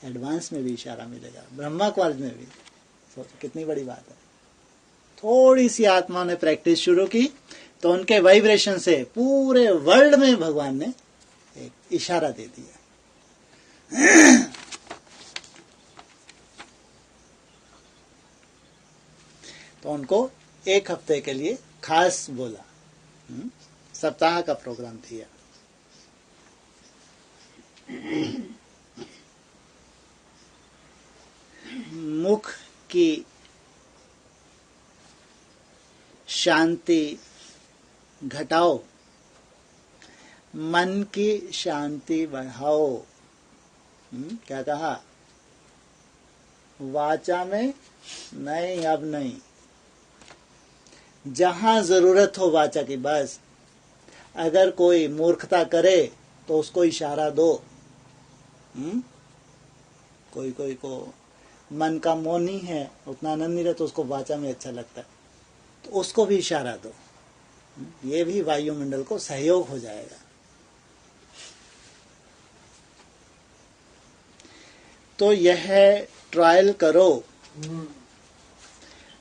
एडवांस में भी इशारा मिलेगा, ब्रह्मा कॉलेज में भी। सोचो कितनी बड़ी बात है। थोड़ी सी आत्मा ने प्रैक्टिस शुरू की तो उनके वाइब्रेशन से पूरे वर्ल्ड में भगवान ने एक इशारा दे दिया। तो उनको एक हफ्ते के लिए खास बोला, सप्ताह का प्रोग्राम दिया। मुख की शांति घटाओ, मन की शांति बढ़ाओ। क्या कहा? वाचा में नहीं, अब नहीं। जहां जरूरत हो वाचा की बस। अगर कोई मूर्खता करे तो उसको इशारा दो। कोई को मन का मौन ही है, उतना आनंद नहीं रहता, तो उसको वाचा में अच्छा लगता है, तो उसको भी इशारा दो। ये भी वायुमंडल को सहयोग हो जाएगा। तो यह ट्रायल करो।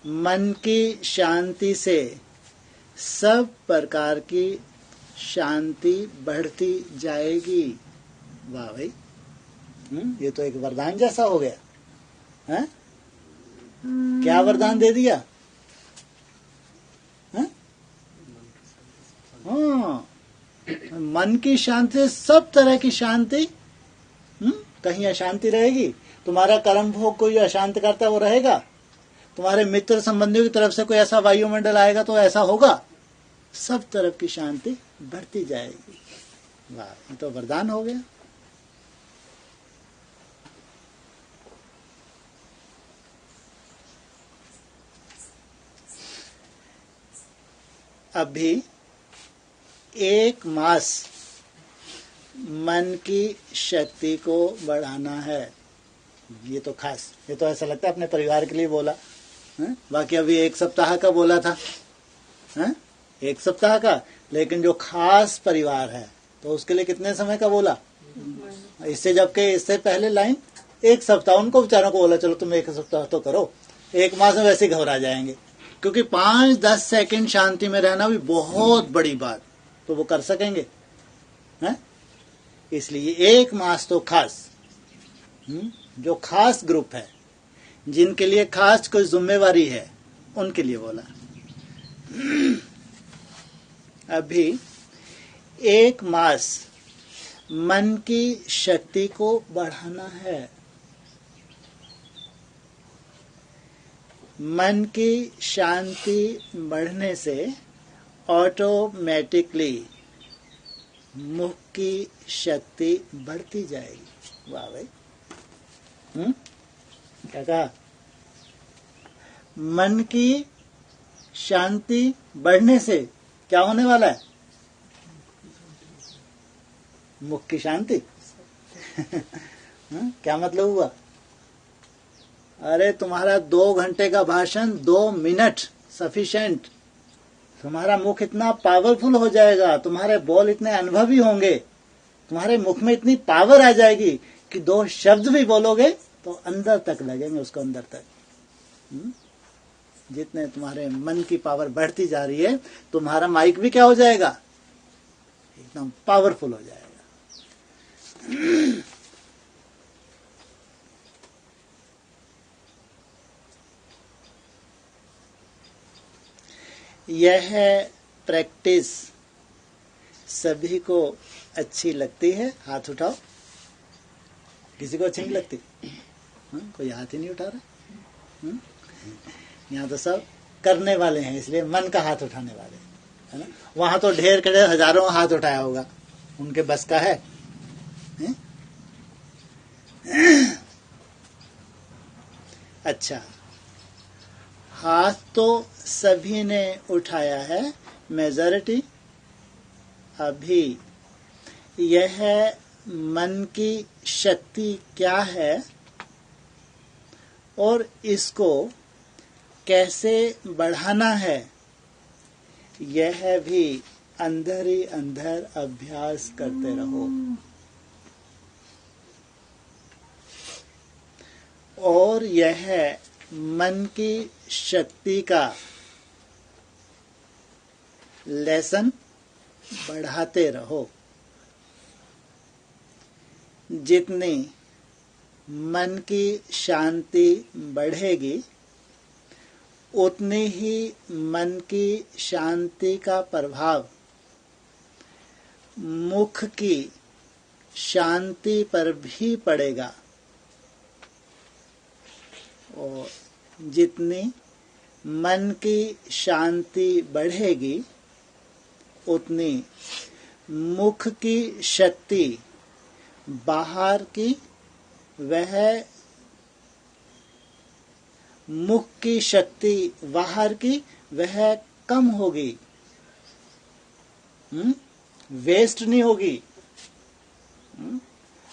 मन की शांति से सब प्रकार की शांति बढ़ती जाएगी। वाह भाई, ये तो एक वरदान जैसा हो गया है? क्या वरदान दे दिया? हाँ, मन की शांति से सब तरह की शांति। कहीं अशांति रहेगी? तुम्हारा कर्म भोग कोई अशांत करता है वो रहेगा? तुम्हारे मित्र संबंधियों की तरफ से कोई ऐसा वायुमंडल आएगा तो ऐसा होगा? सब तरफ की शांति बढ़ती जाएगी। वाह, ये तो वरदान हो गया। अभी एक मास मन की शक्ति को बढ़ाना है। ये तो खास, ये तो ऐसा लगता है अपने परिवार के लिए बोला है? बाकी अभी एक सप्ताह का बोला था है? एक सप्ताह का, लेकिन जो खास परिवार है तो उसके लिए कितने समय का बोला? इससे जबकि इससे पहले लाइन एक सप्ताह, उनको बेचारों को बोला चलो तुम एक सप्ताह तो करो, एक मास में वैसे घबरा जाएंगे, क्योंकि 5-10 सेकंड शांति में रहना भी बहुत बड़ी बात, तो वो कर सकेंगे है? इसलिए एक मास तो खास, जो खास ग्रुप है, जिनके लिए खास कोई जिम्मेवारी है, उनके लिए बोला। अभी एक मास मन की शक्ति को बढ़ाना है। मन की शांति बढ़ने से ऑटोमेटिकली मुख की शक्ति बढ़ती जाएगी। वाह भाई, क्या कहा? मन की शांति बढ़ने से क्या होने वाला है? मुख की शांति। क्या मतलब हुआ? अरे तुम्हारा 2 घंटे का भाषण 2 मिनट सफिशिएंट। तुम्हारा मुख इतना पावरफुल हो जाएगा, तुम्हारे बोल इतने अनुभवी होंगे, तुम्हारे मुख में इतनी पावर आ जाएगी कि 2 शब्द भी बोलोगे तो अंदर तक लगेंगे, उसको अंदर तक। जितने तुम्हारे मन की पावर बढ़ती जा रही है, तुम्हारा माइक भी क्या हो जाएगा, एकदम पावरफुल हो जाएगा। यह प्रैक्टिस सभी को अच्छी लगती है? हाथ उठाओ। किसी को अच्छी नहीं लगती? कोई हाथ ही नहीं उठा रहा। यहाँ तो सब करने वाले हैं, इसलिए मन का हाथ उठाने वाले है ना। वहां तो ढेर के ढेर हजारों हाथ उठाया होगा, उनके बस का है? अच्छा, हाथ तो सभी ने उठाया है, मेजॉरिटी। अभी यह मन की शक्ति क्या है और इसको कैसे बढ़ाना है, यह भी अंदर ही अंदर अभ्यास करते रहो। और यह मन की शक्ति का लेसन बढ़ाते रहो। जितनी मन की शांति बढ़ेगी, उतनी ही मन की शांति का प्रभाव मुख की शांति पर भी पड़ेगा। और जितनी मन की शांति बढ़ेगी, उतनी मुख की शक्ति बाहर की, वह मुख की शक्ति बाहर की वह कम होगी, वेस्ट नहीं होगी।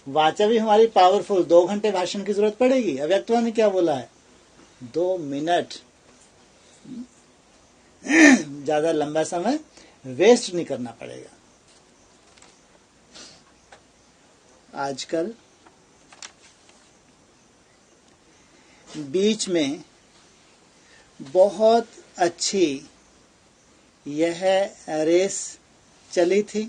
वाचा भी हमारी पावरफुल। 2 घंटे भाषण की जरूरत पड़ेगी। अव्यक्तवान ने क्या बोला है? 2 मिनट। ज्यादा लंबा समय वेस्ट नहीं करना पड़ेगा। आजकल बीच में बहुत अच्छी यह रेस चली थी।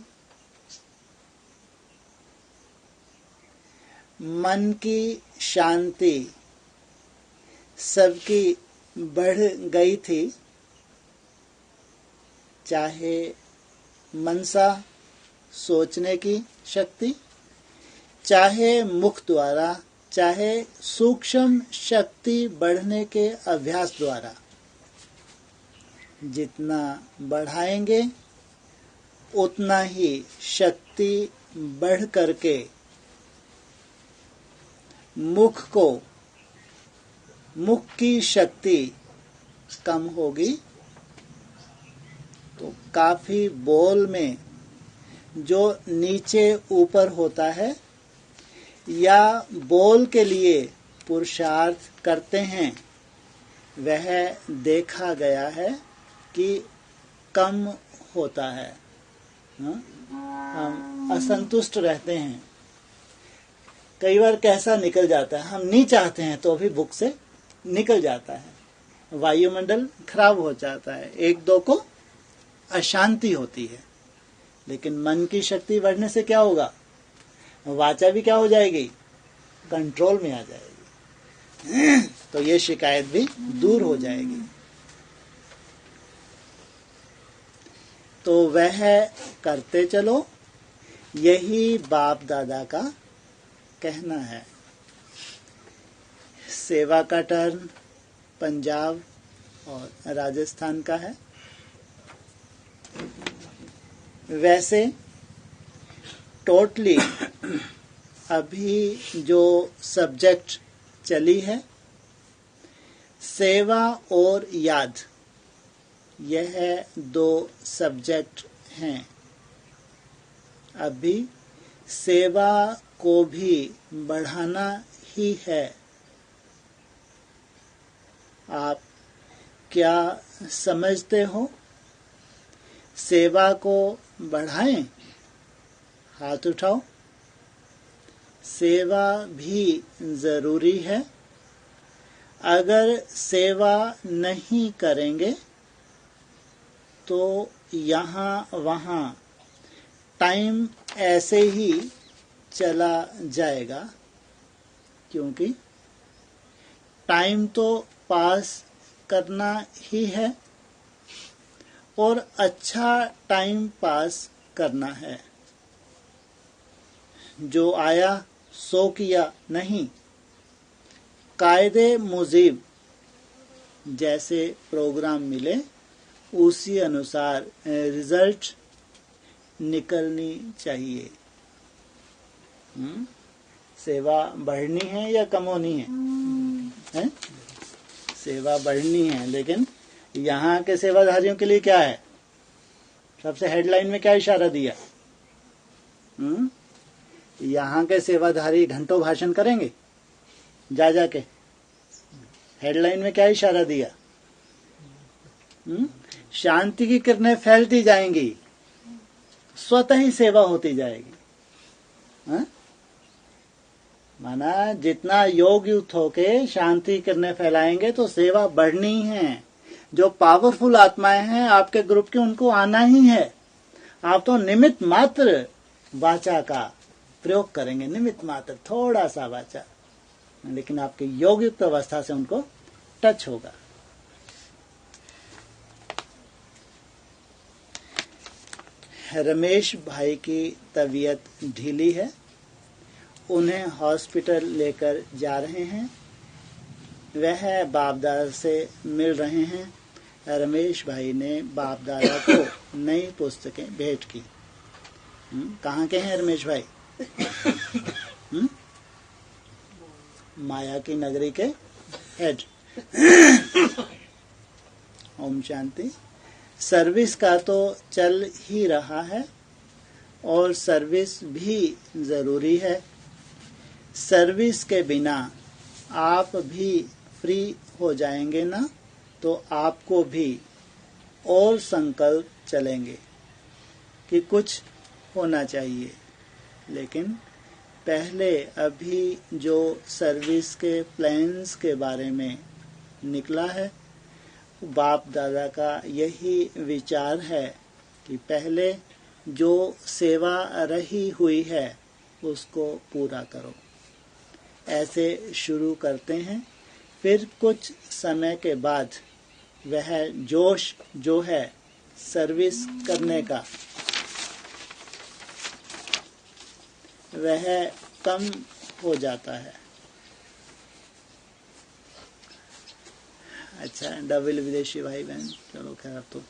मन की शांति सबकी बढ़ गई थी, चाहे मनसा सोचने की शक्ति, चाहे मुख द्वारा, चाहे सूक्ष्म शक्ति बढ़ने के अभ्यास द्वारा। जितना बढ़ाएंगे उतना ही शक्ति बढ़ करके मुख की शक्ति कम होगी। तो काफी बोल में जो नीचे ऊपर होता है या बोल के लिए पुरुषार्थ करते हैं, वह देखा गया है कि कम होता है। हम असंतुष्ट रहते हैं। कई बार कैसा निकल जाता है, हम नहीं चाहते हैं तो भी बुक से निकल जाता है। वायुमंडल खराब हो जाता है, 1-2 को अशांति होती है। लेकिन मन की शक्ति बढ़ने से क्या होगा? वाचा भी क्या हो जाएगी? कंट्रोल में आ जाएगी। तो ये शिकायत भी दूर हो जाएगी। तो वह करते चलो, यही बाप दादा का कहना है। सेवा का टर्न पंजाब और राजस्थान का है। वैसे टोटली अभी जो सब्जेक्ट चली है, सेवा और याद, यह 2 सब्जेक्ट हैं। अभी सेवा को भी बढ़ाना ही है। आप क्या समझते हो? सेवा को बढ़ाएं? हाथ उठाओ। सेवा भी जरूरी है। अगर सेवा नहीं करेंगे तो यहाँ वहाँ टाइम ऐसे ही चला जाएगा, क्योंकि टाइम तो पास करना ही है और अच्छा टाइम पास करना है। जो आया सो किया नहीं, कायदे मुजीब जैसे प्रोग्राम मिले उसी अनुसार रिजल्ट निकलनी चाहिए। सेवा बढ़नी है या कम होनी है? सेवा बढ़नी है, लेकिन यहाँ के सेवाधारियों के लिए क्या है? सबसे हेडलाइन में क्या इशारा दिया? यहाँ के सेवाधारी घंटों भाषण करेंगे जा जाके। हेडलाइन में क्या इशारा दिया? शांति की किरणें फैलती जाएंगी, स्वतः ही सेवा होती जाएगी। माना जितना योग युक्त होके शांति किरणें फैलाएंगे तो सेवा बढ़नी है। जो पावरफुल आत्माएं हैं आपके ग्रुप के, उनको आना ही है। आप तो निमित्त मात्र वाचा का प्रयोग करेंगे, निमित्त मात्र, थोड़ा सा वाचा, लेकिन आपके योग युक्त अवस्था से उनको टच होगा। रमेश भाई की तबीयत ढीली है, उन्हें हॉस्पिटल लेकर जा रहे हैं। वह बाप दादा से मिल रहे हैं। रमेश भाई ने बाप दादा को नई पुस्तकें भेंट की। कहाँ के हैं रमेश भाई? माया की नगरी के हेड। ओम शांति। सर्विस का तो चल ही रहा है और सर्विस भी जरूरी है। सर्विस के बिना आप भी फ्री हो जाएंगे ना, तो आपको भी और संकल्प चलेंगे कि कुछ होना चाहिए। लेकिन पहले अभी जो सर्विस के प्लान्स के बारे में निकला है, बाप दादा का यही विचार है कि पहले जो सेवा रही हुई है उसको पूरा करो। ऐसे शुरू करते हैं, फिर कुछ समय के बाद वह जोश जो है सर्विस करने का, वह कम हो जाता है। अच्छा, डबल विदेशी भाई बहन, चलो खैर, अब तो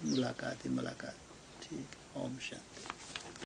मुलाकात ही मुलाकात। ठीक, ओम शांति।